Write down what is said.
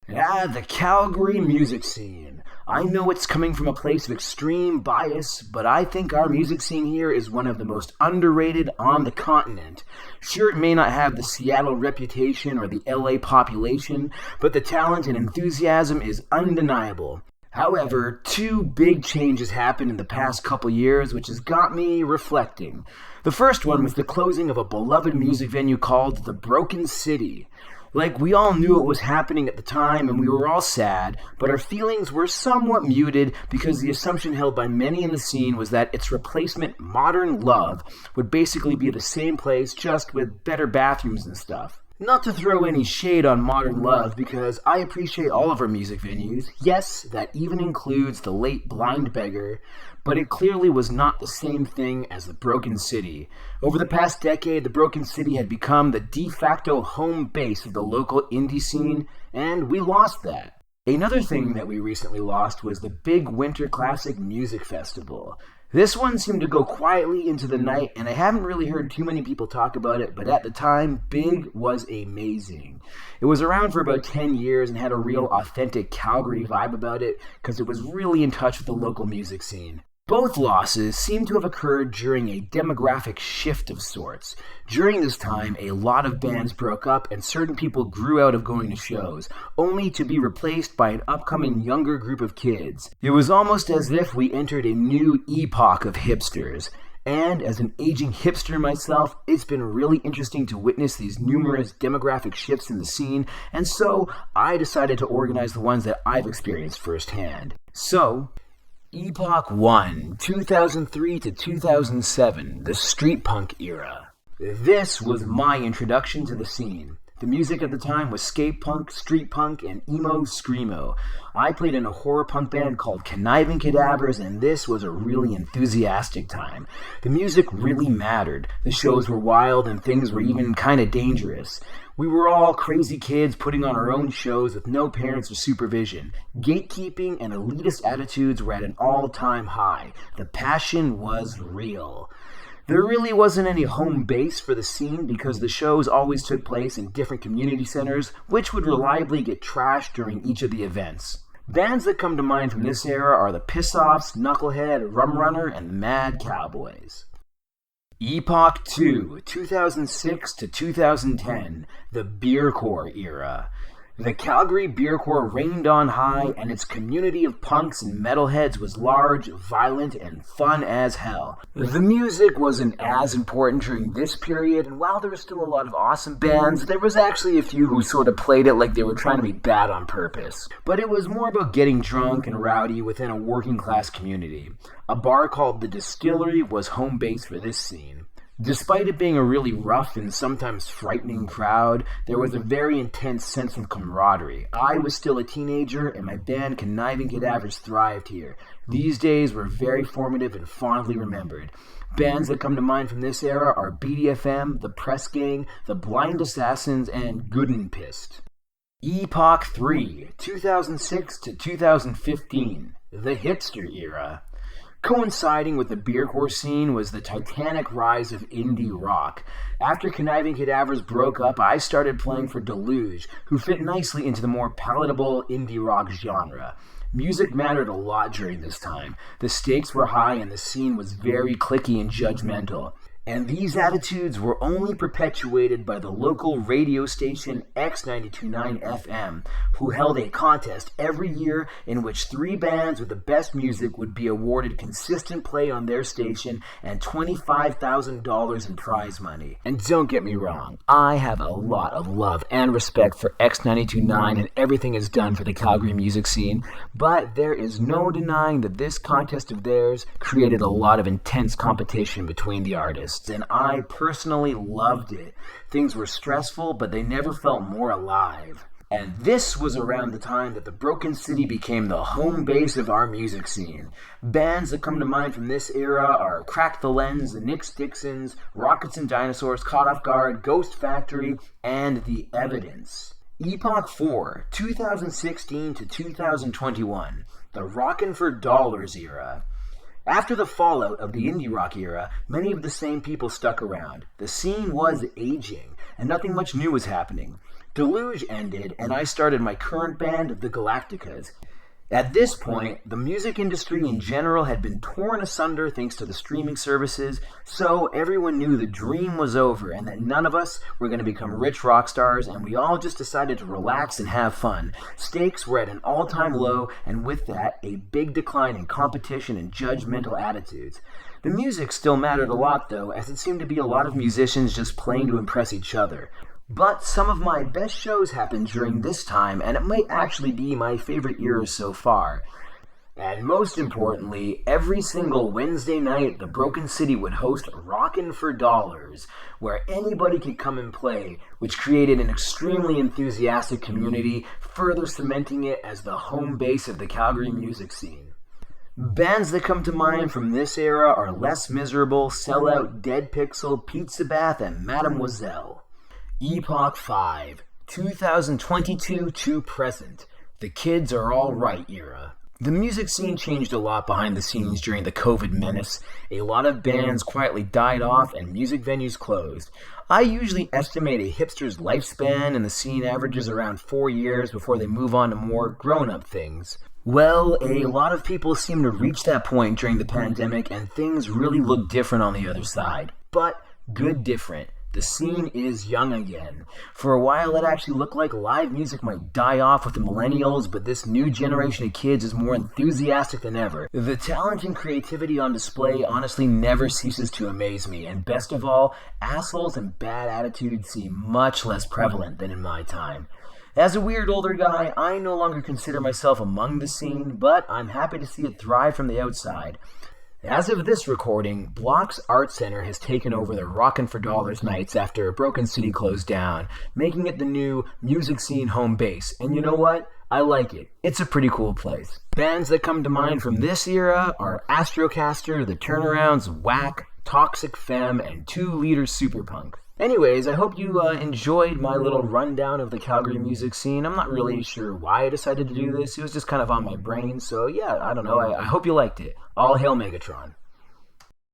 The Calgary music scene. I know it's coming from a place of extreme bias, but I think our music scene here is one of the most underrated on the continent. Sure, it may not have the Seattle reputation or the LA population, but the talent and enthusiasm is undeniable. However, two big changes happened in the past couple years, which has got me reflecting. The first one was the closing of a beloved music venue called the Broken City. We all knew it was happening at the time and we were all sad, but our feelings were somewhat muted because the assumption held by many in the scene was that its replacement, Modern Love, would basically be the same place just with better bathrooms and stuff. Not to throw any shade on Modern Love, because I appreciate all of our music venues. Yes, that even includes the late Blind Beggar, but it clearly was not the same thing as the Broken City. Over the past decade, the Broken City had become the de facto home base of the local indie scene, and we lost that. Another thing that we recently lost was the Big Winter Classic Music Festival. This one seemed to go quietly into the night, and I haven't really heard too many people talk about it, but at the time, Big was amazing. It was around for about 10 years and had a real authentic Calgary vibe about it, because it was really in touch with the local music scene. Both losses seem to have occurred during a demographic shift of sorts. During this time, a lot of bands broke up and certain people grew out of going to shows, only to be replaced by an upcoming younger group of kids. It was almost as if we entered a new epoch of hipsters. And as an aging hipster myself, it's been really interesting to witness these numerous demographic shifts in the scene, and so I decided to organize the ones that I've experienced firsthand. So, Epoch 1, 2003 to 2007, the street punk era. This was my introduction to the scene. The music at the time was skate punk, street punk, and emo screamo. I played in a horror punk band called Conniving Cadavers, and this was a really enthusiastic time. The music really mattered. The shows were wild, and things were even kind of dangerous. We were all crazy kids putting on our own shows with no parents or supervision. Gatekeeping and elitist attitudes were at an all-time high. The passion was real. There really wasn't any home base for the scene because the shows always took place in different community centers, which would reliably get trashed during each of the events. Bands that come to mind from this era are the Piss-Offs, Knucklehead, Rum Runner, and the Mad Cowboys. Epoch 2, 2006 to 2010, the Beercore era. The Calgary Beercore reigned on high, and its community of punks and metalheads was large, violent, and fun as hell. The music wasn't as important during this period, and while there were still a lot of awesome bands, there was actually a few who sort of played it like they were trying to be bad on purpose. But it was more about getting drunk and rowdy within a working-class community. A bar called The Distillery was home base for this scene. Despite it being a really rough and sometimes frightening crowd, there was a very intense sense of camaraderie. I was still a teenager, and my band Conniving Cadavers thrived here. These days were very formative and fondly remembered. Bands that come to mind from this era are BDFM, The Press Gang, The Blind Assassins, and Good and Pissed. Epoch 3, 2006 to 2015, the hipster era. Coinciding with the beercore scene was the titanic rise of indie rock. After Conniving Cadavers broke up, I started playing for Deluge, who fit nicely into the more palatable indie rock genre. Music mattered a lot during this time. The stakes were high and the scene was very cliquey and judgmental. And these attitudes were only perpetuated by the local radio station X92.9 FM, who held a contest every year in which 3 bands with the best music would be awarded consistent play on their station and $25,000 in prize money. And don't get me wrong, I have a lot of love and respect for X92.9 and everything it's done for the Calgary music scene, but there is no denying that this contest of theirs created a lot of intense competition between the artists. And I personally loved it. Things were stressful, but they never felt more alive. And this was around the time that the Broken City became the home base of our music scene. Bands that come to mind from this era are Crack the Lens, the Nick Dixons, Rockets and Dinosaurs, Caught Off Guard, Ghost Factory, and The Evidence. Epoch 4, 2016 to 2021, the Rockin' for Dollars era. After the fallout of the indie rock era, many of the same people stuck around. The scene was aging, and nothing much new was happening. Deluge ended, and I started my current band, the Galacticas. At this point, the music industry in general had been torn asunder thanks to the streaming services, so everyone knew the dream was over and that none of us were going to become rich rock stars, and we all just decided to relax and have fun. Stakes were at an all-time low, and with that, a big decline in competition and judgmental attitudes. The music still mattered a lot, though, as it seemed to be a lot of musicians just playing to impress each other. But some of my best shows happened during this time, and it might actually be my favorite era so far. And most importantly, every single Wednesday night, the Broken City would host Rockin' for Dollars, where anybody could come and play, which created an extremely enthusiastic community, further cementing it as the home base of the Calgary music scene. Bands that come to mind from this era are Less Miserable, Sellout, Dead Pixel, Pizza Bath, and Mademoiselle. Epoch 5, 2022 to present, the kids are all right era. The music scene changed a lot behind the scenes during the COVID menace. A lot of bands quietly died off and music venues closed. I usually estimate a hipster's lifespan in the scene averages around 4 years before they move on to more grown-up things. Well, a lot of people seem to reach that point during the pandemic, and things really look different on the other side. But good different. The scene is young again. For a while, it actually looked like live music might die off with the millennials, but this new generation of kids is more enthusiastic than ever. The talent and creativity on display honestly never ceases to amaze me, and best of all, assholes and bad attitudes seem much less prevalent than in my time. As a weird older guy, I no longer consider myself among the scene, but I'm happy to see it thrive from the outside. As of this recording, Block's Art Center has taken over the Rockin' for Dollars nights after Broken City closed down, making it the new music scene home base. And you know what? I like it. It's a pretty cool place. Bands that come to mind from this era are Astrocaster, The Turnarounds, Whack, Toxic Femme, and 2 Liter Superpunk. Anyways, I hope you enjoyed my little rundown of the Calgary music scene. I'm not really sure why I decided to do this. It was just kind of on my brain. So yeah, I don't know. I hope you liked it. All hail Megatron.